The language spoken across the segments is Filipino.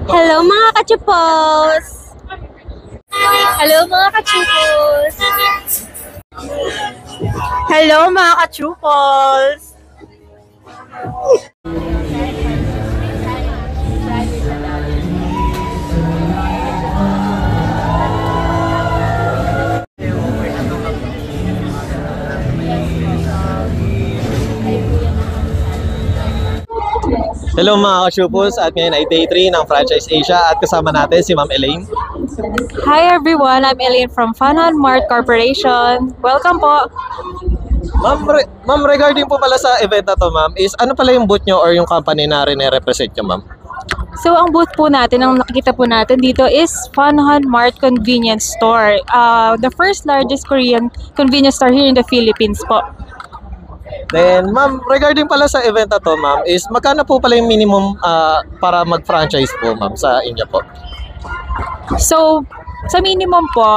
Hello mga kachupos! Hello mga kachupos! Hello mga kachupos! Hello mga ka-Shupos, at ngayon ay day 3 ng Franchise Asia at kasama natin si Ma'am Elaine. Hi everyone, I'm Elaine from Funhan Mart Corporation. Welcome po! Ma'am, regarding po pala sa event na to ma'am, is ano pala yung booth nyo or yung company na rin-represent nyo ma'am? So ang booth po natin, ang nakikita po natin dito is Funhan Mart Convenience Store. The first largest Korean convenience store here in the Philippines po. Then ma'am, regarding pala sa event na to ma'am, is magkano po pala yung minimum para mag-franchise po ma'am sa inyo po? So, sa minimum po,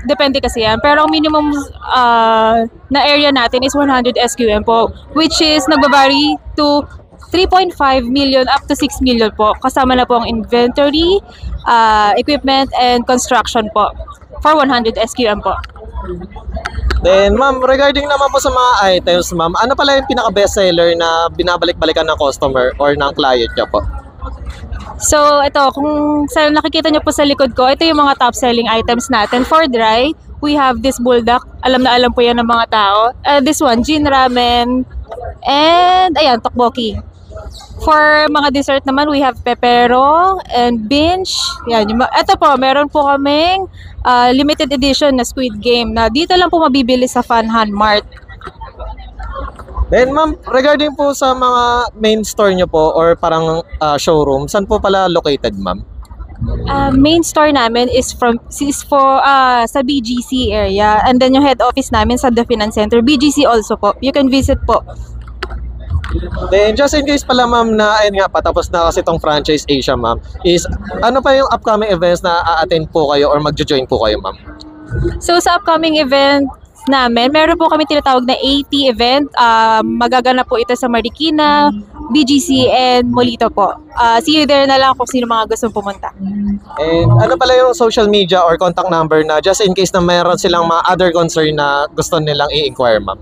depende kasi yan. Pero ang minimum na area natin is 100 SQM po, which is nagbabari to 3.5 million up to 6 million po. Kasama na po ang inventory, equipment, and construction po for 100 SQM po. Then ma'am, regarding naman po sa mga items ma'am, ano pala yung pinaka-best seller na binabalik-balikan ng customer or ng client nyo po? So, ito, kung nakikita nyo po sa likod ko, ito yung mga top-selling items natin. For dry, we have this buldak. Alam na alam po yan ng mga tao. This one, Jin Ramen. And, ayan, tteokbokki. For mga dessert naman, we have pepero and binge. Yan, ito po, meron po kaming limited edition na Squid Game na dito lang po mabibili sa Funhan Mart. Then ma'am, regarding po sa mga main store nyo po or parang showroom, saan po pala located ma'am? Main store namin is sa BGC area, and then yung head office namin sa The Finance Center. BGC also po. You can visit po. Then just in case pala ma'am na ayun nga patapos na kasi itong Franchise Asia ma'am, is ano pa yung upcoming events na a-attend po kayo or mag-join po kayo ma'am? So sa upcoming event namin, meron po kami tinatawag na AT event. Magaganap po ito sa Marikina, BGC, and Molito po. See you there na lang kung sino mga gustong pumunta. And ano pala yung social media or contact number na just in case na mayroon silang mga other concern na gusto nilang i-inquire ma'am?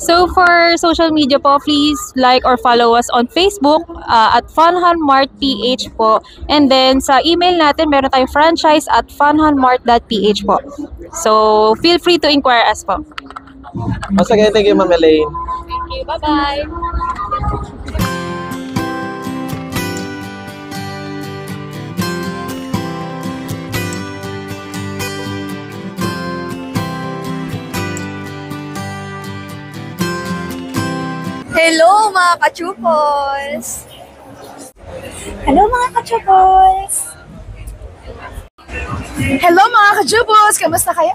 So for social media po, please like or follow us on Facebook at Funhan Mart PH po. And then sa email natin, meron tayong franchise@funhanmart.ph po. So feel free to inquire us po. Once again, thank you Ma'am Elaine. Thank you. Bye-bye. Hello mga kachupos! Hello mga kachupos! Hello mga kachupos! Kamusta kayo?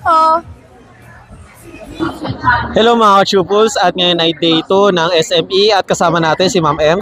Hello mga ka-Shupos, at ngayon ay day 2 ng SME at kasama natin si Ma'am M.